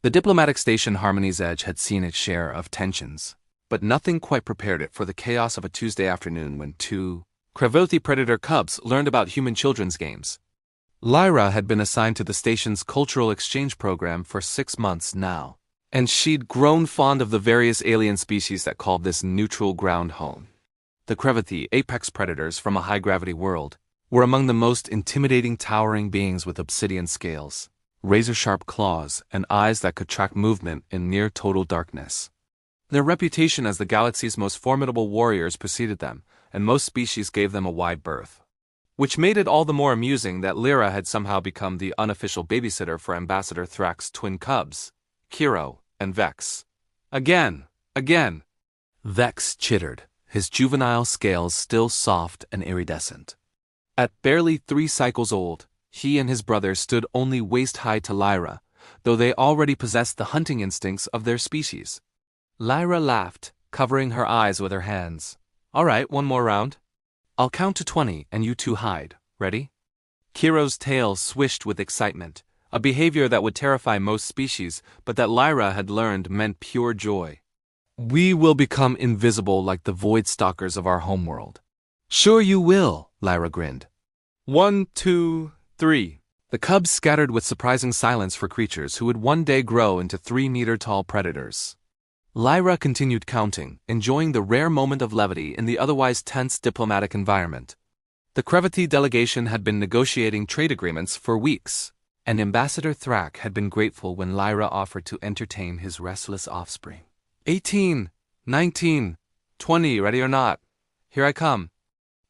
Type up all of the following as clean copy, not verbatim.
The diplomatic station Harmony's Edge had seen its share of tensions, but nothing quite prepared it for the chaos of a Tuesday afternoon when two Crevathi predator cubs learned about human children's games. Lyra had been assigned to the station's cultural exchange program for 6 months now, and she'd grown fond of the various alien species that called this neutral ground home. The Crevathi, apex predators from a high-gravity world, were among the most intimidating towering beings with obsidian scales, razor-sharp claws, and eyes that could track movement in near-total darkness. Their reputation as the galaxy's most formidable warriors preceded them, and most species gave them a wide berth. Which made it all the more amusing that Lyra had somehow become the unofficial babysitter for Ambassador Thrax's twin cubs, Kiro and Vex. Again! Vex chittered, his juvenile scales still soft and iridescent. At barely 3 cycles old, he and his brother stood only waist-high to Lyra, though they already possessed the hunting instincts of their species. Lyra laughed, covering her eyes with her hands. "All right, one more round. I'll count to 20 and you two hide. Ready?" Kiro's tail swished with excitement, a behavior that would terrify most species, but that Lyra had learned meant pure joy. "We will become invisible like the void stalkers of our homeworld." "Sure you will," Lyra grinned. 1, 2, 3. The cubs scattered with surprising silence for creatures who would one day grow into 3-meter-tall predators. Lyra continued counting, enjoying the rare moment of levity in the otherwise tense diplomatic environment. The Crevathi delegation had been negotiating trade agreements for weeks, and Ambassador Thrax had been grateful when Lyra offered to entertain his restless offspring. 18, 19, 20, ready or not. Here I come.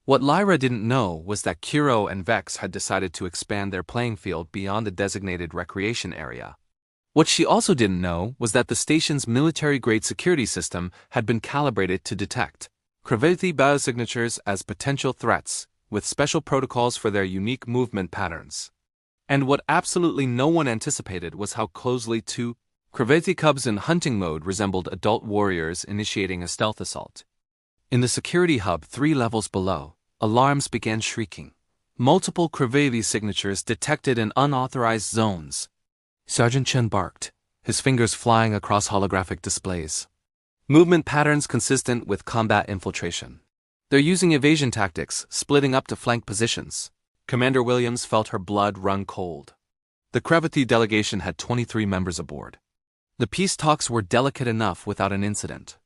What Lyra didn't know was that Kiro and Vex had decided to expand their playing field beyond the designated recreation area. What she also didn't know was that the station's military-grade security system had been calibrated to detect Crevathi biosignatures as potential threats, with special protocols for their unique movement patterns. And what absolutely no one anticipated was how closely two Crevathi cubs in hunting mode resembled adult warriors initiating a stealth assault. In the security hub 3 levels below, alarms began shrieking. Multiple Crevathi signatures detected in unauthorized zones. Sergeant Chen barked, his fingers flying across holographic displays. Movement patterns consistent with combat infiltration. They're using evasion tactics, splitting up to flank positions. Commander Williams felt her blood run cold. The Crevathi delegation had 23 members aboard. The peace talks were delicate enough without an incident.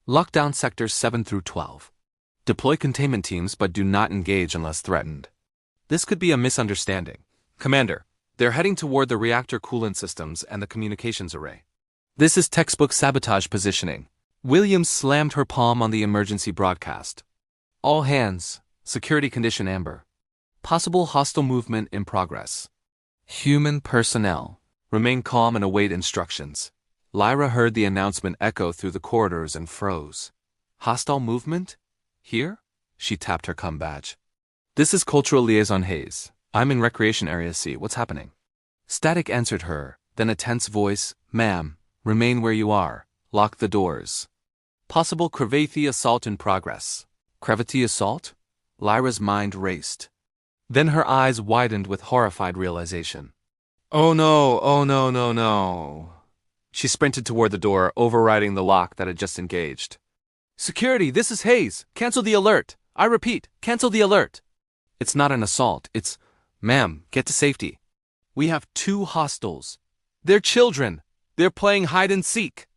Lock down sectors 7 through 12. Deploy containment teams but do not engage unless threatened. This could be a misunderstanding. Commander, they're heading toward the reactor coolant systems and the communications array. This is textbook sabotage positioning. Williams slammed her palm on the emergency broadcast. All hands, security condition amber. Possible hostile movement in progress. Human personnel, remain calm and await instructions. Lyra heard the announcement echo through the corridors and froze. Hostile movement? Here? She tapped her cum badge. This is Cultural Liaison Hayes. I'm in Recreation Area C. What's happening? Static answered her, then a tense voice. Ma'am, remain where you are. Lock the doors. Possible Crevathi assault in progress. Crevathi assault? Lyra's mind raced. Then her eyes widened with horrified realization. Oh no. She sprinted toward the door, overriding the lock that had just engaged. Security, this is Hayes. Cancel the alert. I repeat, cancel the alert. It's not an assault. It's, ma'am, get to safety. We have 2 hostiles. They're children. They're playing hide and seek.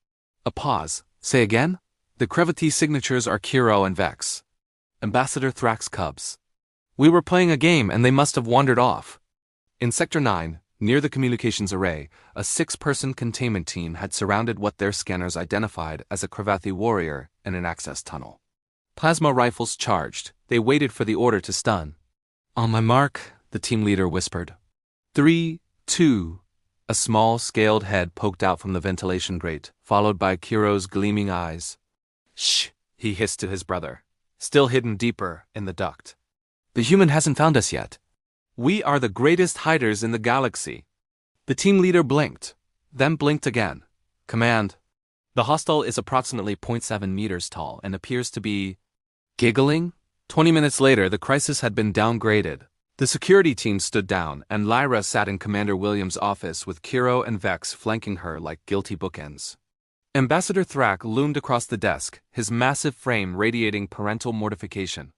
A pause. Say again? The Crevathi signatures are Kiro and Vex. Ambassador Thrax cubs. We were playing a game and they must have wandered off. In Sector 9, near the communications array, a 6-person containment team had surrounded what their scanners identified as a Crevathi warrior in an access tunnel. Plasma rifles charged. They waited for the order to stun. On my mark, the team leader whispered. 3, 2. A small, scaled head poked out from the ventilation grate, followed by Kiro's gleaming eyes. Shh, he hissed to his brother, still hidden deeper in the duct. The human hasn't found us yet. We are the greatest hiders in the galaxy. The team leader blinked, then blinked again. Command. The hostile is approximately 0.7 meters tall and appears to be giggling. 20 minutes later, the crisis had been downgraded. The security team stood down, and Lyra sat in Commander Williams' office with Kiro and Vex flanking her like guilty bookends. Ambassador Thrak loomed across the desk, his massive frame radiating parental mortification.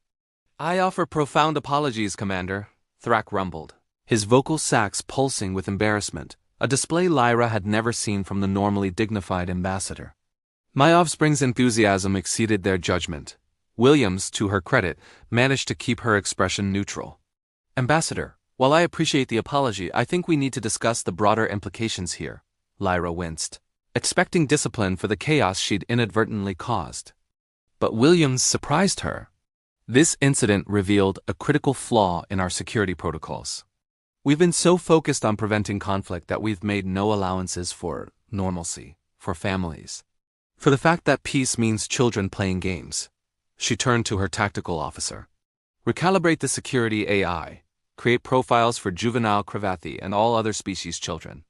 "I offer profound apologies, Commander," Thrak rumbled, his vocal sacs pulsing with embarrassment, a display Lyra had never seen from the normally dignified ambassador. My offspring's enthusiasm exceeded their judgment. Williams, to her credit, managed to keep her expression neutral. "Ambassador, while I appreciate the apology, I think we need to discuss the broader implications here," Lyra winced, expecting discipline for the chaos she'd inadvertently caused. But Williams surprised her. This incident revealed a critical flaw in our security protocols. We've been so focused on preventing conflict that we've made no allowances for normalcy, for families, for the fact that peace means children playing games. She turned to her tactical officer. "Recalibrate the security AI. Create profiles for juvenile Cravathi and all other species children.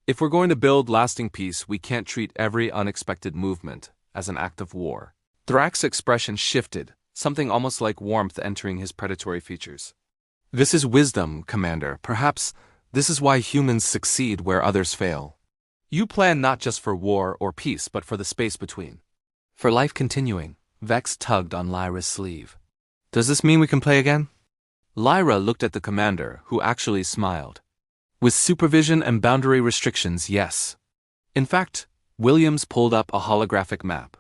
If we're going to build lasting peace, we can't treat every unexpected movement as an act of war." Thrak's expression shifted, something almost like warmth entering his predatory features. "This is wisdom, Commander. Perhaps this is why humans succeed where others fail. You plan not just for war or peace, but for the space between. For life continuing." Vex tugged on Lyra's sleeve. "Does this mean we can play again?" Lyra looked at the commander, who actually smiled. "With supervision and boundary restrictions, yes. In fact, Williams pulled up a holographic map.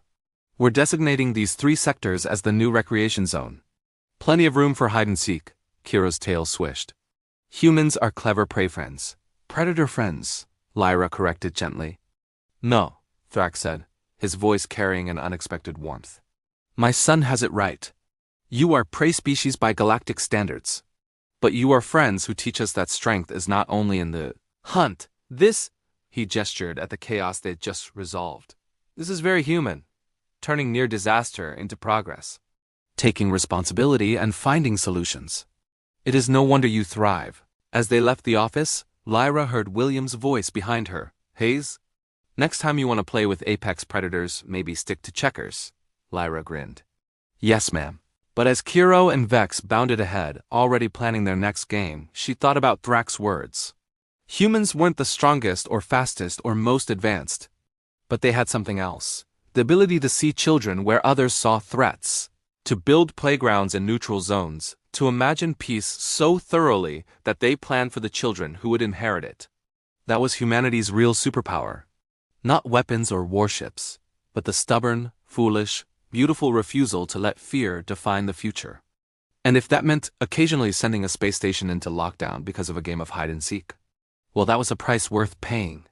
We're designating these 3 sectors as the new recreation zone. Plenty of room for hide and seek." Kiro's tail swished. "Humans are clever prey friends. Predator friends," Lyra corrected gently. "No," Thrak said, his voice carrying an unexpected warmth. "My son has it right. You are prey species by galactic standards. But you are friends who teach us that strength is not only in the hunt. This," he gestured at the chaos they'd just resolved. "This is very human, turning near disaster into progress. Taking responsibility and finding solutions. It is no wonder you thrive." As they left the office, Lyra heard Williams' voice behind her. "Hayes? Next time you want to play with apex predators, maybe stick to checkers." Lyra grinned. "Yes, ma'am." But as Kiro and Vex bounded ahead, already planning their next game, she thought about Thrak's words. Humans weren't the strongest or fastest or most advanced. But they had something else. The ability to see children where others saw threats. To build playgrounds in neutral zones. To imagine peace so thoroughly that they planned for the children who would inherit it. That was humanity's real superpower. Not weapons or warships, but the stubborn, foolish, beautiful refusal to let fear define the future. And if that meant occasionally sending a space station into lockdown because of a game of hide and seek, well, that was a price worth paying.